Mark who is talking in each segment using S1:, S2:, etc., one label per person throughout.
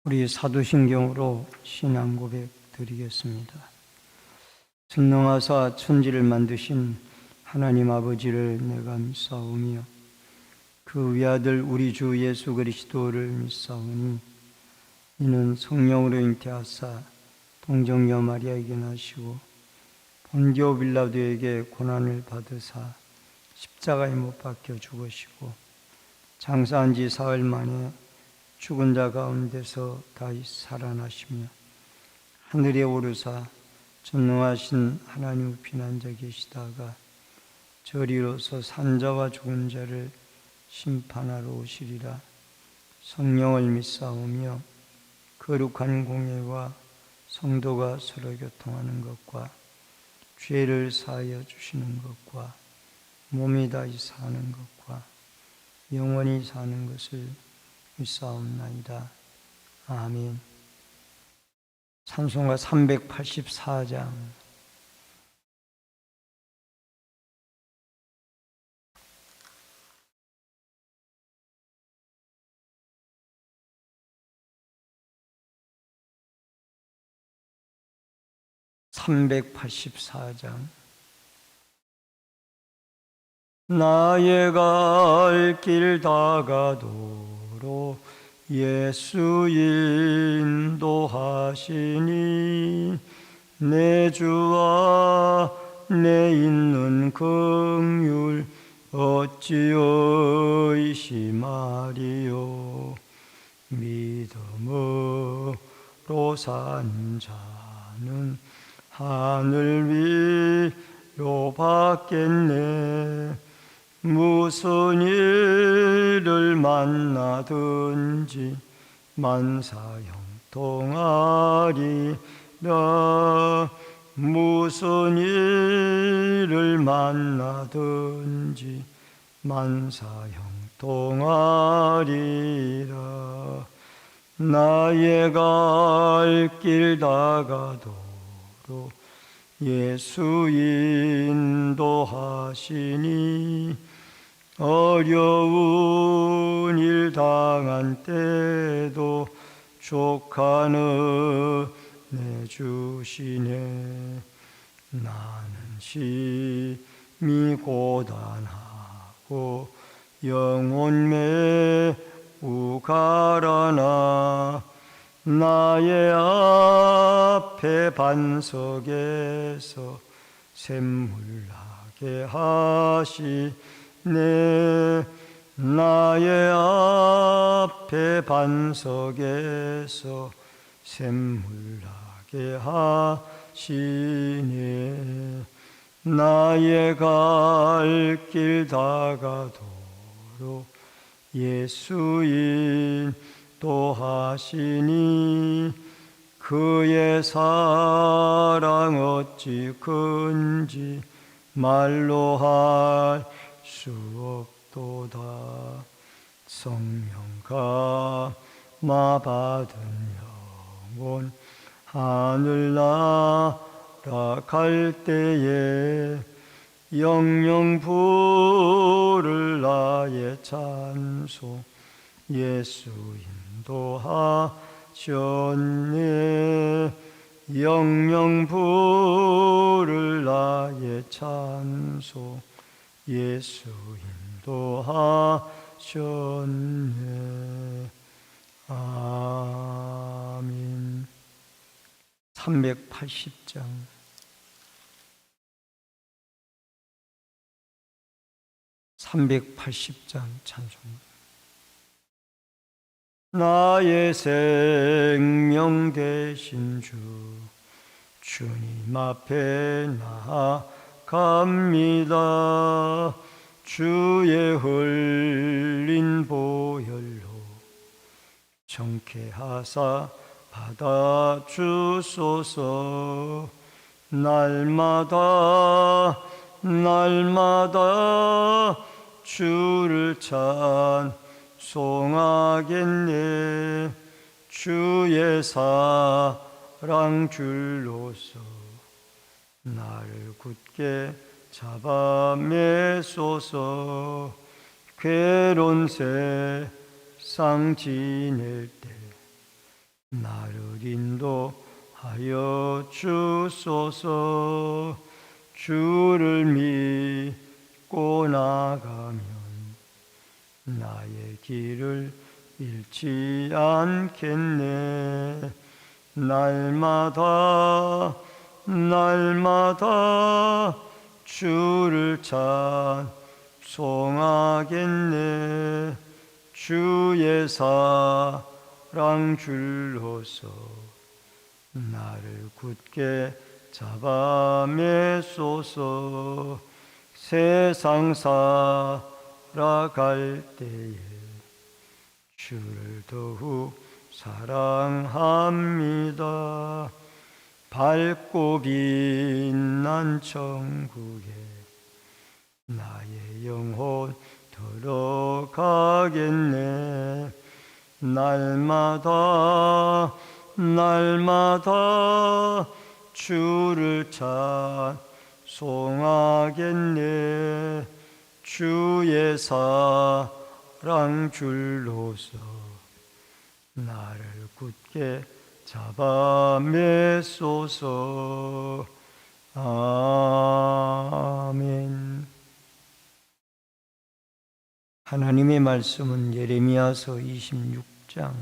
S1: 우리 사도신경으로 신앙 고백 드리겠습니다. 전능하사 천지를 만드신 하나님 아버지를 내가 믿사오며 그 외아들 우리 주 예수 그리스도를 믿사오니 이는 성령으로 잉태하사 동정녀 마리아에게 나시고 본디오 빌라도에게 고난을 받으사 십자가에 못 박혀 죽으시고 장사한 지 사흘 만에 죽은 자 가운데서 다시 살아나시며 하늘에 오르사 전능하신 하나님 우편 앉아 계시다가 저리로서 산자와 죽은 자를 심판하러 오시리라. 성령을 믿사오며 거룩한 공예와 성도가 서로 교통하는 것과 죄를 사하여 주시는 것과 몸이 다시 사는 것과 영원히 사는 것을 믿사옵나이다. 아멘. 찬송가 384장. 나의 갈 길 다가도록 예수 인도하시니 내 주와 내 있는 긍휼 어찌 의심하리요. 믿음으로 산 자는 하늘 위로 받겠네. 무슨 일을 만나든지 만사형통하리라. 무슨 일을 만나든지 만사형통하리라. 나의 갈 길 다가도록 예수 인도하시니 어려운 일 당한 때도 족한 은혜 주시네. 나는 심히 고단하고 영혼 매우 가라나 나의 앞에 반석에서 샘물나게 하시네. 나의 앞에 반석에서 샘물나게 하시네. 나의 갈 길 다가도록 예수 인도하시니 그의 사랑 어찌 큰지 말로 할 수 없도다. 성령 감화 받은 영혼 하늘 날아갈 때에 영영 부를 나의 찬송 예수 인도하셨네. 영영 부를 나의 찬송 예수 인도하셨네. 아멘. 380장. 찬송. 나의 생명 되신 주님 앞에 나아갑니다. 주의 흘린 보혈로 정케하사 받아주소서. 날마다 주를 찬송하겠네. 주의 사랑 줄로서 나를 굳게 잡아 매소서. 괴로운 세상 지낼 때 나를 인도하여 주소서. 주를 믿고 나가면 나의 길을 잃지 않겠네. 날마다 주를 찬송하겠네. 주의 사랑 줄로서 나를 굳게 잡아 매소서. 세상 살아갈 때에 주를 더욱 사랑합니다. 밝고 빛난 천국에 나의 영혼 들어가겠네. 날마다 주를 찬송하겠네. 주의 사랑 줄로서 나를 굳게 잡아 매소서. 아멘. 하나님의 말씀은 예레미야서 26장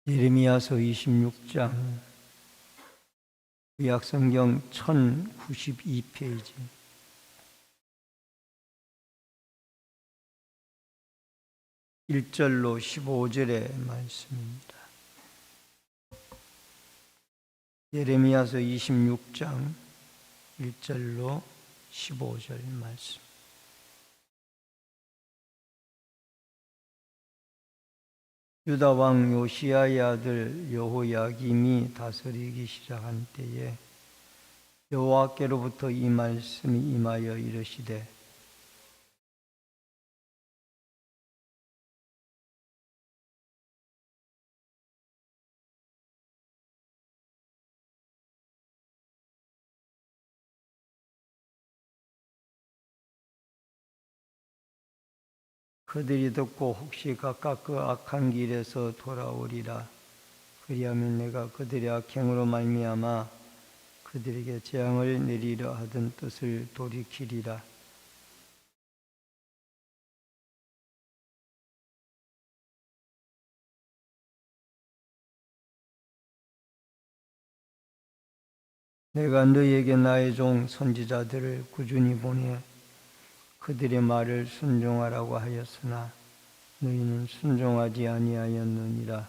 S1: 예레미야서 26장 구약성경 1092페이지 1절로 15절의 말씀입니다. 예레미야서 26장 1절로 15절 말씀. 유다 왕 요시야의 아들 여호야김이 다스리기 시작한 때에 여호와께로부터 이 말씀이 임하여 이르시되, 그들이 듣고 혹시 각각 그 악한 길에서 돌아오리라. 그리하면 내가 그들의 악행으로 말미암아 그들에게 재앙을 내리려 하던 뜻을 돌이키리라. 내가 너희에게 나의 종 선지자들을 꾸준히 보내 그들의 말을 순종하라고 하였으나 너희는 순종하지 아니하였느니라.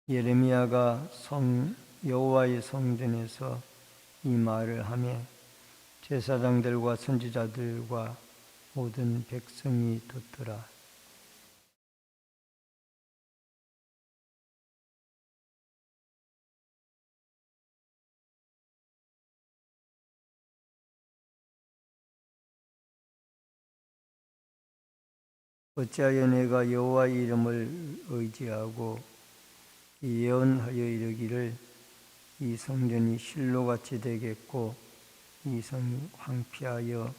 S1: 예레미야가 여호와의 성전에서 이 말을 하며 제사장들과 선지자들과 모든 백성이 듣더라. 어찌하여 내가 여호와의 이름을 의지하고 예언하여 이르기를 이 성전이 실로같이 되겠고 이 성이 황폐하여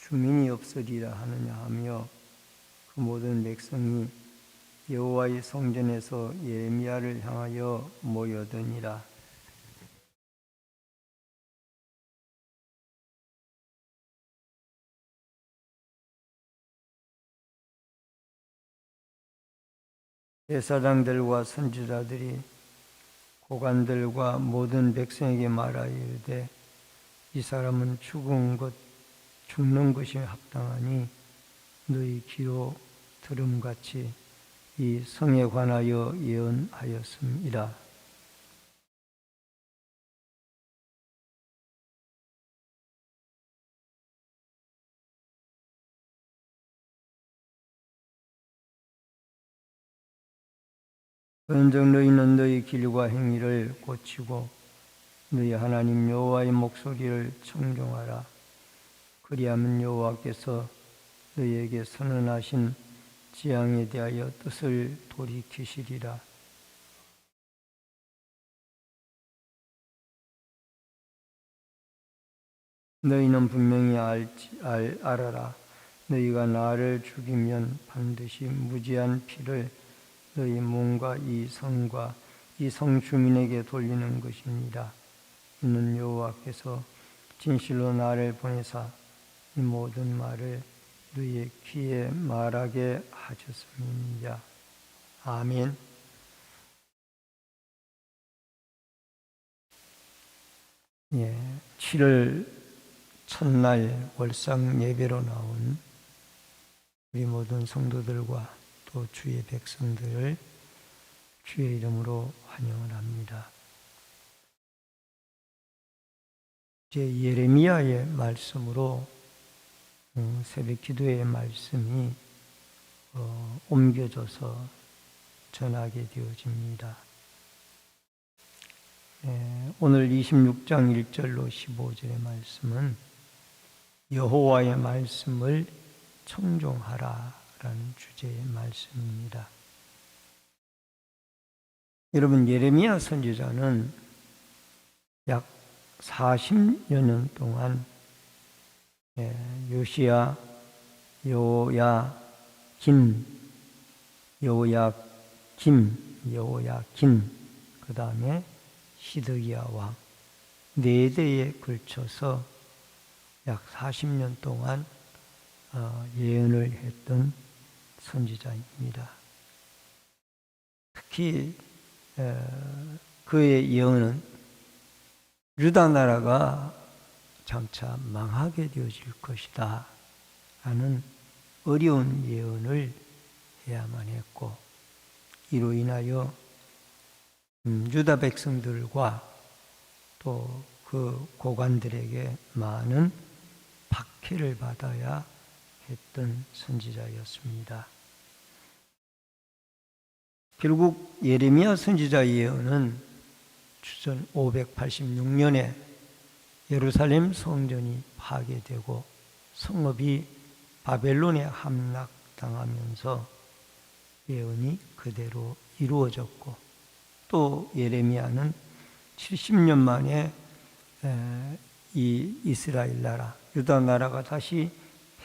S1: 주민이 없으리라 하느냐 하며, 그 모든 백성이 여호와의 성전에서 예레미야를 향하여 모여드니라. 제사장들과 선지자들이 고관들과 모든 백성에게 말하여 이르되, 이 사람은 죽는 것이 합당하니 너희 귀로 들음같이 이 성에 관하여 예언하였음이라. 그런즉 너희는 너희 길과 행위를 고치고 너희 하나님 여호와의 목소리를 청종하라. 그리하면 여호와께서 너희에게 선언하신 재앙에 대하여 뜻을 돌이키시리라. 너희는 분명히 알아라. 너희가 나를 죽이면 반드시 무지한 피를 너희 몸과 이 성과 이 성 주민에게 돌리는 것이니라. 이는 여호와께서 진실로 나를 보내사 이 모든 말을 너희의 귀에 말하게 하셨음이니라. 아멘. 예, 7월 첫날 월상 예배로 나온 우리 모든 성도들과 또 주의 백성들을 주의 이름으로 환영을 합니다. 이제 예레미야의 말씀으로 새벽 기도의 말씀이 옮겨져서 전하게 되어집니다. 오늘 26장 1절로 15절의 말씀은 여호와의 말씀을 청종하라라는 주제의 말씀입니다. 여러분, 예레미야 선지자는 약 40여 년 동안 요시야, 여호야김, 그 다음에 시드기야 왕 4대에 걸쳐서 약 40년 동안 예언을 했던 선지자입니다. 특히 그의 예언은 유다 나라가 장차 망하게 되어질 것이다 라는 어려운 예언을 해야만 했고, 이로 인하여 유다 백성들과 또 그 고관들에게 많은 박해를 받아야 했던 선지자였습니다. 결국 예레미야 선지자 예언은 주전 586년에 예루살렘 성전이 파괴되고 성읍이 바벨론에 함락당하면서 예언이 그대로 이루어졌고, 또 예레미야는 70년 만에 이 이스라엘 나라, 유다 나라가 다시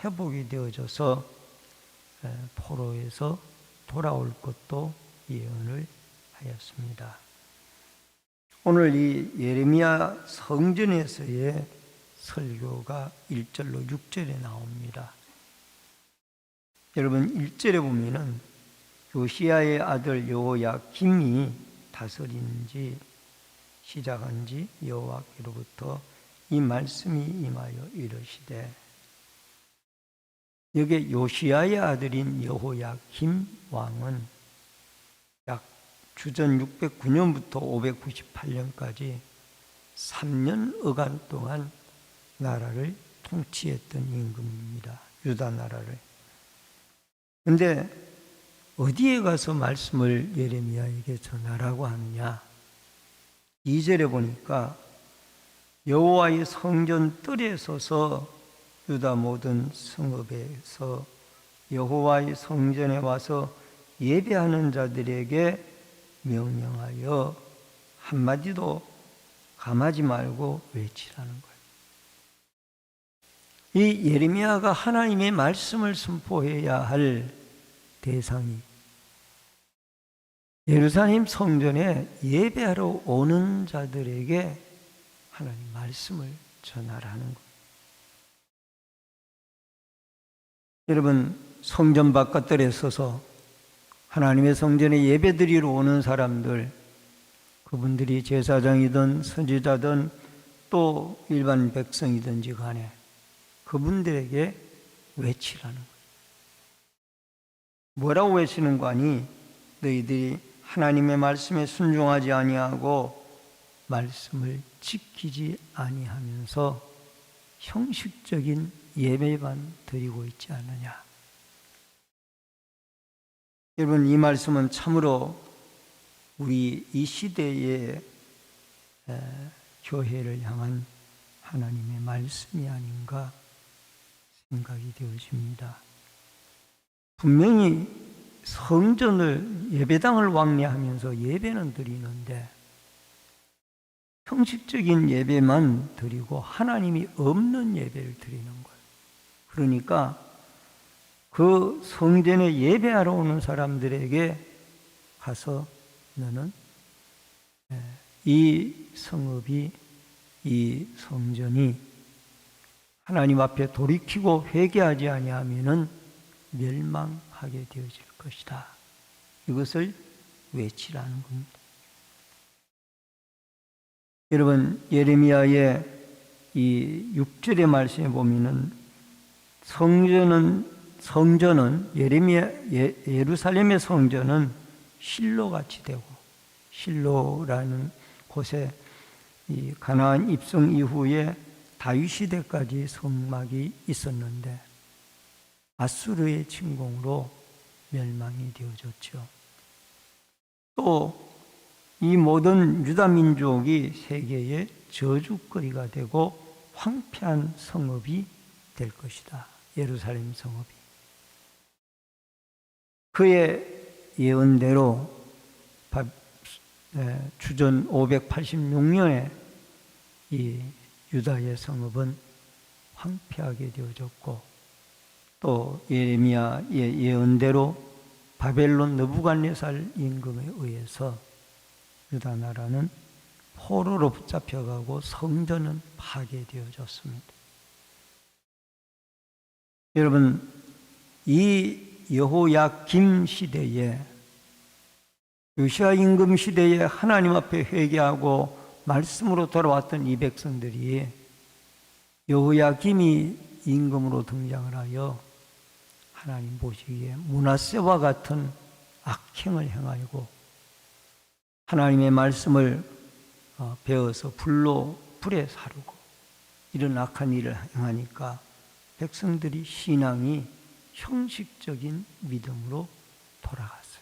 S1: 회복이 되어져서 포로에서 돌아올 것도 예언을 하였습니다. 오늘 이 예레미야 성전에서의 설교가 1절로 6절에 나옵니다. 여러분, 1절에 보면은 요시야의 아들 여호야김이 다스린 지 시작한 지 여호와께로부터 이 말씀이 임하여 이르시되, 여기 요시야의 아들인 여호야김 왕은 약 주전 609년부터 598년까지 3년 어간 동안 나라를 통치했던 임금입니다. 유다 나라를. 그런데 어디에 가서 말씀을 예레미야에게 전하라고 하느냐? 2절에 보니까 여호와의 성전 뜰에 서서 유다 모든 성읍에서 여호와의 성전에 와서 예배하는 자들에게 명령하여 한마디도 감하지 말고 외치라는 거예요. 이 예레미야가 하나님의 말씀을 선포해야 할 대상이 예루살렘 성전에 예배하러 오는 자들에게 하나님 말씀을 전하라는 거예요. 여러분, 성전 바깥들에 서서 하나님의 성전에 예배드리러 오는 사람들, 그분들이 제사장이든 선지자든 또 일반 백성이든지 간에 그분들에게 외치라는 거예요. 뭐라고 외치는 거 아니? 너희들이 하나님의 말씀에 순종하지 아니하고 말씀을 지키지 아니하면서 형식적인 예배만 드리고 있지 않느냐. 여러분, 이 말씀은 참으로 우리 이 시대의 교회를 향한 하나님의 말씀이 아닌가 생각이 되어집니다. 분명히 성전을, 예배당을 왕래하면서 예배는 드리는데 형식적인 예배만 드리고 하나님이 없는 예배를 드리는 거예요. 그러니까 그 성전에 예배하러 오는 사람들에게 가서 너는 이 성읍이, 이 성전이 하나님 앞에 돌이키고 회개하지 아니하면은 멸망하게 되어질 것이다. 이것을 외치라는 겁니다. 여러분, 예레미야의 이 6절의 말씀에 보면은 성전은 예루살렘의 성전은 실로같이 되고, 실로라는 곳에 이 가나안 입성 이후에 다윗 시대까지 성막이 있었는데 아수르의 침공으로 멸망이 되어졌죠. 또 이 모든 유다 민족이 세계의 저주거리가 되고 황폐한 성읍이 될 것이다. 예루살렘 성읍이. 그의 예언대로 주전 586년에 이 유다의 성읍은 황폐하게 되어졌고, 또 예레미야의 예언대로 바벨론 느부갓네살 임금에 의해서 유다 나라는 포로로 붙잡혀가고 성전은 파괴되어졌습니다. 여러분, 이 여호야김 시대에, 요시야 임금 시대에 하나님 앞에 회개하고 말씀으로 돌아왔던 이 백성들이 여호야김이 임금으로 등장을 하여 하나님 보시기에 므낫세와 같은 악행을 행하고 하나님의 말씀을 배워서 불에 사르고 이런 악한 일을 행하니까 백성들이 신앙이 형식적인 믿음으로 돌아갔어요.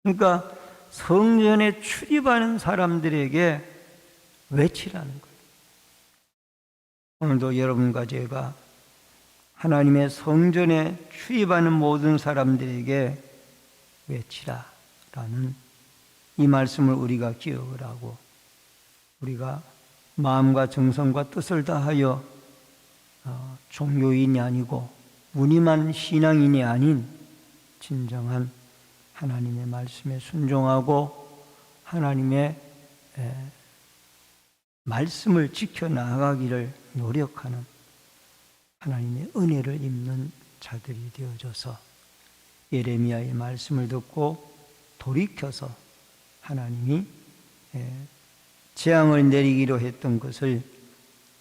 S1: 그러니까 성전에 출입하는 사람들에게 외치라는 거예요. 오늘도 여러분과 제가 하나님의 성전에 출입하는 모든 사람들에게 외치라라는 이 말씀을 우리가 기억을 하고, 우리가 마음과 정성과 뜻을 다하여 종교인이 아니고 무늬만 신앙인이 아닌 진정한 하나님의 말씀에 순종하고 하나님의 말씀을 지켜나가기를 노력하는 하나님의 은혜를 입는 자들이 되어져서 예레미야의 말씀을 듣고 돌이켜서 하나님이 재앙을 내리기로 했던 것을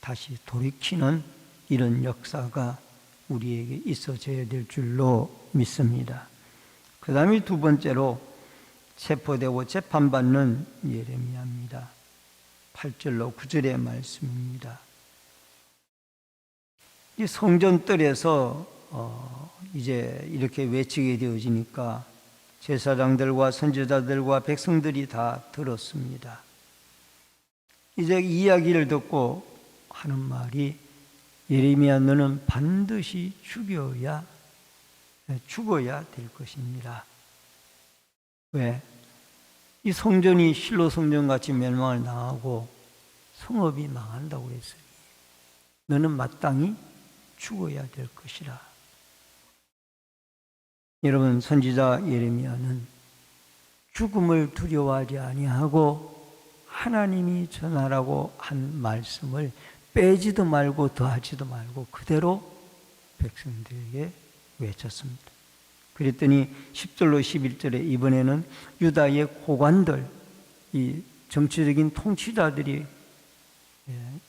S1: 다시 돌이키는 이런 역사가 우리에게 있어져야 될 줄로 믿습니다. 그 다음에 두 번째로 체포되고 재판받는 예레미야입니다. 8절로 9절의 말씀입니다. 이 성전뜰에서 이제 이렇게 외치게 되어지니까 제사장들과 선지자들과 백성들이 다 들었습니다. 이제 이야기를 듣고 하는 말이, 예레미야 너는 반드시 죽어야 될 것입니다. 왜? 이 성전이 실로 성전같이 멸망을 당하고 성읍이 망한다고 했으니 너는 마땅히 죽어야 될 것이라. 여러분, 선지자 예레미야는 죽음을 두려워하지 아니하고 하나님이 전하라고 한 말씀을 빼지도 말고 더하지도 말고 그대로 백성들에게 외쳤습니다. 그랬더니 10절로 11절에 이번에는 유다의 고관들, 이 정치적인 통치자들이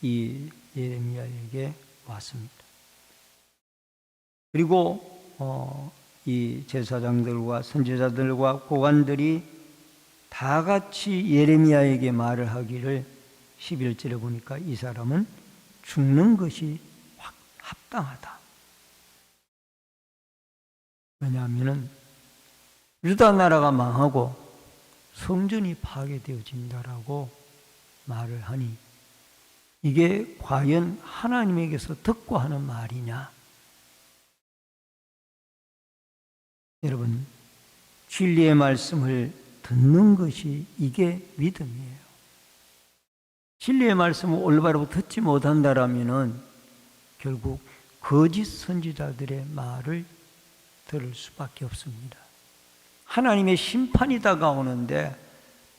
S1: 이 예레미야에게 왔습니다. 그리고 이 제사장들과 선지자들과 고관들이 다 같이 예레미야에게 말을 하기를 11절에 보니까 이 사람은 죽는 것이 합당하다. 왜냐하면 유다 나라가 망하고 성전이 파괴되어진다라고 말을 하니 이게 과연 하나님에게서 듣고 하는 말이냐? 여러분, 진리의 말씀을 듣는 것이 이게 믿음이에요. 진리의 말씀을 올바로 듣지 못한다라면은 결국 거짓 선지자들의 말을 들을 수밖에 없습니다. 하나님의 심판이 다가오는데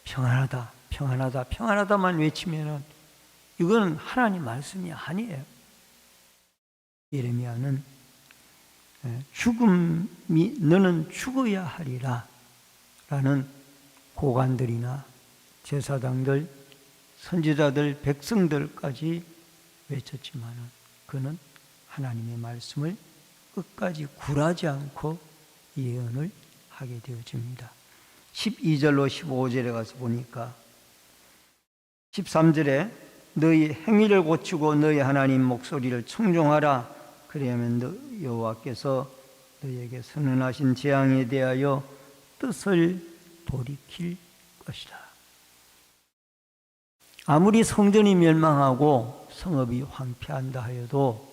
S1: 평안하다, 평안하다, 평안하다만 외치면은 이건 하나님 말씀이 아니에요. 예레미야는 죽음이 너는 죽어야 하리라 라는 고관들이나 제사장들, 선지자들, 백성들까지 외쳤지만은 그는 하나님의 말씀을 끝까지 굴하지 않고 예언을 하게 되어집니다. 12절로 15절에 가서 보니까 13절에 너희 행위를 고치고 너희 하나님 목소리를 청종하라. 그리하면 여호와께서 너희에게 선언하신 재앙에 대하여 뜻을 돌이킬 것이다. 아무리 성전이 멸망하고 성읍이 황폐한다 하여도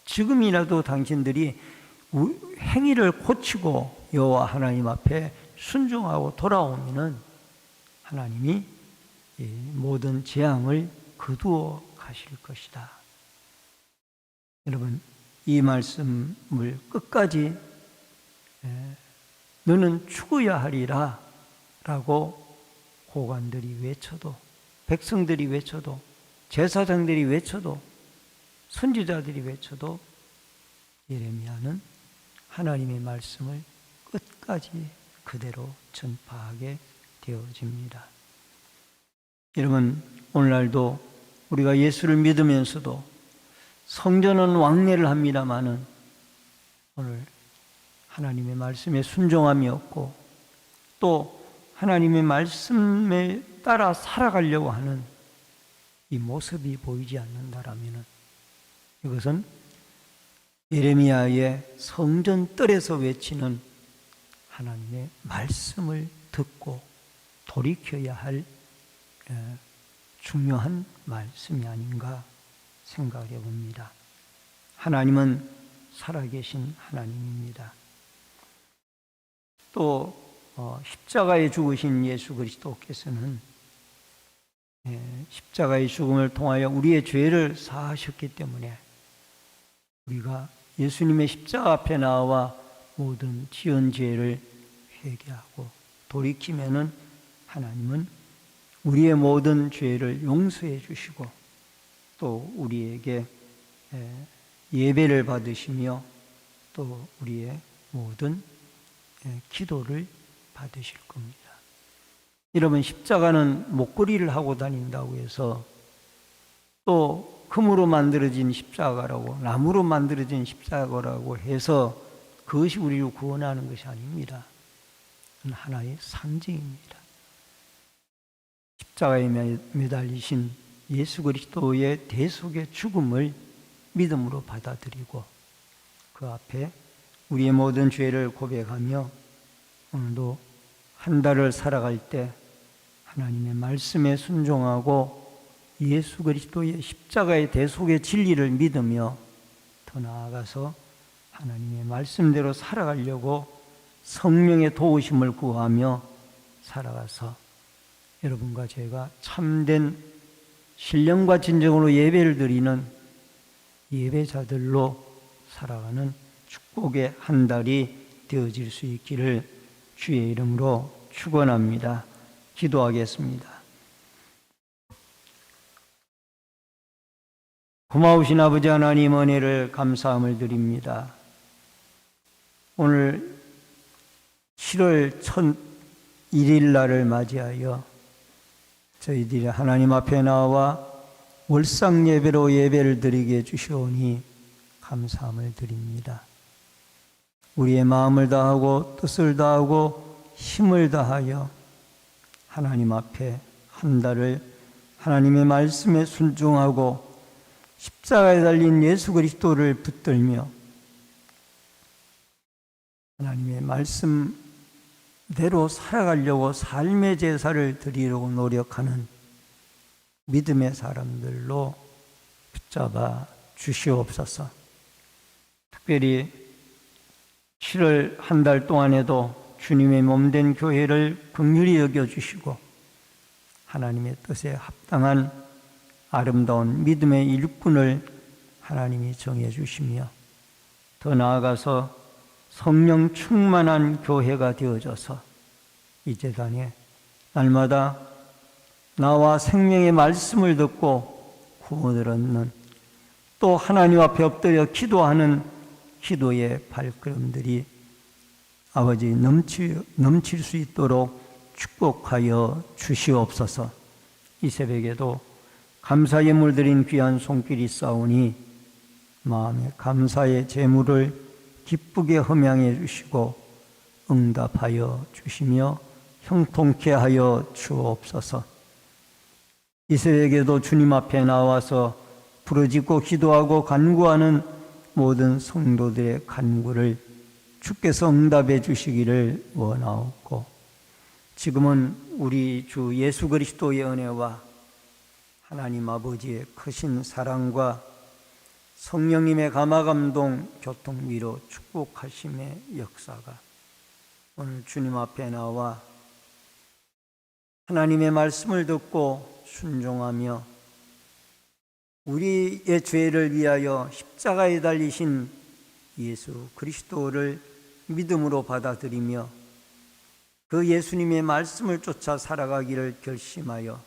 S1: 지금이라도 당신들이 행위를 고치고 여호와 하나님 앞에 순종하고 돌아오면은 하나님이 모든 재앙을 거두어 가실 것이다. 여러분, 이 말씀을 끝까지 너는 죽어야 하리라 라고 고관들이 외쳐도, 백성들이 외쳐도, 제사장들이 외쳐도, 선지자들이 외쳐도 예레미야는 하나님의 말씀을 끝까지 그대로 전파하게 되어집니다. 여러분, 오늘날도 우리가 예수를 믿으면서도 성전은 왕래를 합니다마는 오늘 하나님의 말씀에 순종함이 없고 또 하나님의 말씀에 따라 살아가려고 하는 이 모습이 보이지 않는다라면 이것은 예레미야의 성전 뜰에서 외치는 하나님의 말씀을 듣고 돌이켜야 할 중요한 말씀이 아닌가 생각해 봅니다. 하나님은 살아계신 하나님입니다. 또 십자가에 죽으신 예수 그리스도께서는 십자가의 죽음을 통하여 우리의 죄를 사하셨기 때문에 우리가 예수님의 십자가 앞에 나와 모든 지은 죄를 회개하고 돌이키면은 하나님은 우리의 모든 죄를 용서해 주시고 또 우리에게 예배를 받으시며 또 우리의 모든 기도를 받으실 겁니다. 여러분, 십자가는 목걸이를 하고 다닌다고 해서 또 금으로 만들어진 십자가라고, 나무로 만들어진 십자가라고 해서 그것이 우리를 구원하는 것이 아닙니다. 그건 하나의 상징입니다. 십자가에 매달리신 예수 그리스도의 대속의 죽음을 믿음으로 받아들이고 그 앞에 우리의 모든 죄를 고백하며 오늘도 한 달을 살아갈 때 하나님의 말씀에 순종하고 예수 그리스도의 십자가의 대속의 진리를 믿으며 더 나아가서 하나님의 말씀대로 살아가려고 성령의 도우심을 구하며 살아가서 여러분과 제가 참된 신령과 진정으로 예배를 드리는 예배자들로 살아가는 축복의 한 달이 되어질 수 있기를 주의 이름으로 축원합니다. 기도하겠습니다. 고마우신 아버지 하나님, 은혜를 감사함을 드립니다. 오늘 7월 첫 1일 날을 맞이하여 저희들이 하나님 앞에 나와 월상 예배로 예배를 드리게 해주시오니 감사함을 드립니다. 우리의 마음을 다하고 뜻을 다하고 힘을 다하여 하나님 앞에 한 달을 하나님의 말씀에 순종하고 십자가에 달린 예수 그리스도를 붙들며 하나님의 말씀대로 살아가려고 삶의 제사를 드리려고 노력하는 믿음의 사람들로 붙잡아 주시옵소서. 특별히 7월 한 달 동안에도 주님의 몸된 교회를 긍휼히 여겨주시고 하나님의 뜻에 합당한 아름다운 믿음의 일꾼을 하나님이 정해 주시며 더 나아가서 성령 충만한 교회가 되어져서 이 제단에 날마다 나와 생명의 말씀을 듣고 구원을 얻는 또 하나님 앞에 엎드려 기도하는 기도의 발걸음들이 아버지 넘칠 수 있도록 축복하여 주시옵소서. 이 새벽에도 감사 예물 드린 귀한 손길이 싸우니 마음에 감사의 제물을 기쁘게 흠양해 주시고 응답하여 주시며 형통케 하여 주옵소서. 이 새벽에도 주님 앞에 나와서 부르짖고 기도하고 간구하는 모든 성도들의 간구를 주께서 응답해 주시기를 원하옵고, 지금은 우리 주 예수 그리스도의 은혜와 하나님 아버지의 크신 사랑과 성령님의 감화감동 교통위로 축복하심의 역사가 오늘 주님 앞에 나와 하나님의 말씀을 듣고 순종하며 우리의 죄를 위하여 십자가에 달리신 예수 그리스도를 믿음으로 받아들이며 그 예수님의 말씀을 쫓아 살아가기를 결심하여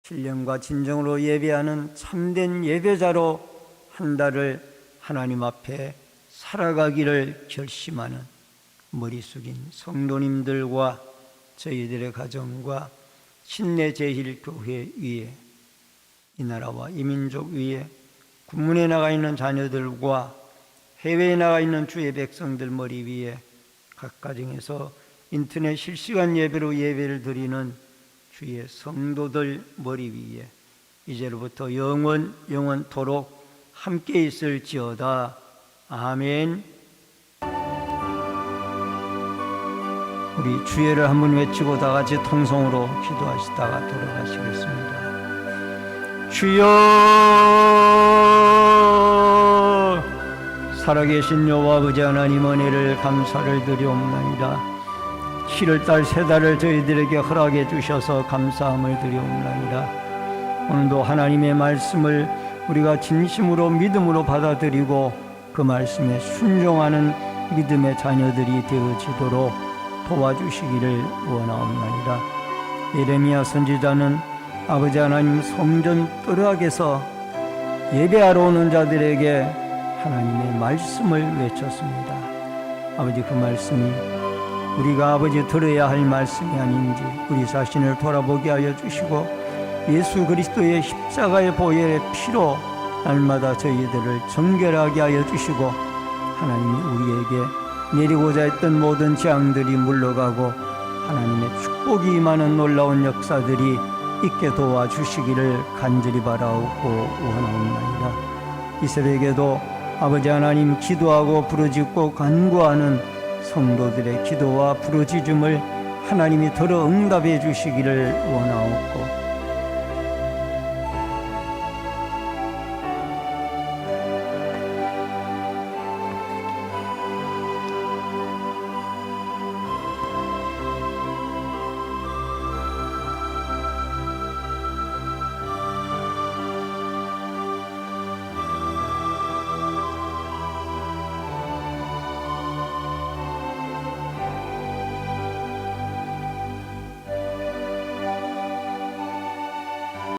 S1: 신령과 진정으로 예배하는 참된 예배자로 한 달을 하나님 앞에 살아가기를 결심하는 머리 숙인 성도님들과 저희들의 가정과 신내제일교회 위에, 이 나라와 이 민족 위에, 군문에 나가 있는 자녀들과 해외에 나가 있는 주의 백성들 머리 위에, 각 가정에서 인터넷 실시간 예배로 예배를 드리는 주의 성도들 머리 위에 이제로부터 영원토록 함께 있을지어다. 아멘. 우리 주예를 한번 외치고 다 같이 통성으로 기도하시다가 돌아가시겠습니다. 주여, 살아계신 여호와 아버지 하나님 은혜를 감사를 드리옵나이다. 7월달 세 달을 저희들에게 허락해 주셔서 감사함을 드리옵나이다. 오늘도 하나님의 말씀을 우리가 진심으로 믿음으로 받아들이고 그 말씀에 순종하는 믿음의 자녀들이 되어지도록 도와주시기를 원하옵나이다. 예레미야 선지자는 아버지 하나님 성전 뜰락에서 예배하러 오는 자들에게 하나님의 말씀을 외쳤습니다. 아버지, 그 말씀이 우리가 아버지 들어야 할 말씀이 아닌지 우리 자신을 돌아보게 하여 주시고 예수 그리스도의 십자가의 보혈의 피로 날마다 저희들을 정결하게 하여 주시고 하나님이 우리에게 내리고자 했던 모든 재앙들이 물러가고 하나님의 축복이 임하는 놀라운 역사들이 있게 도와주시기를 간절히 바라옵고 원하옵나이다. 이 새벽에도 아버지 하나님 기도하고 부르짖고 간구하는 성도들의 기도와 부르짖음을 하나님이 들어 응답해 주시기를 원하옵고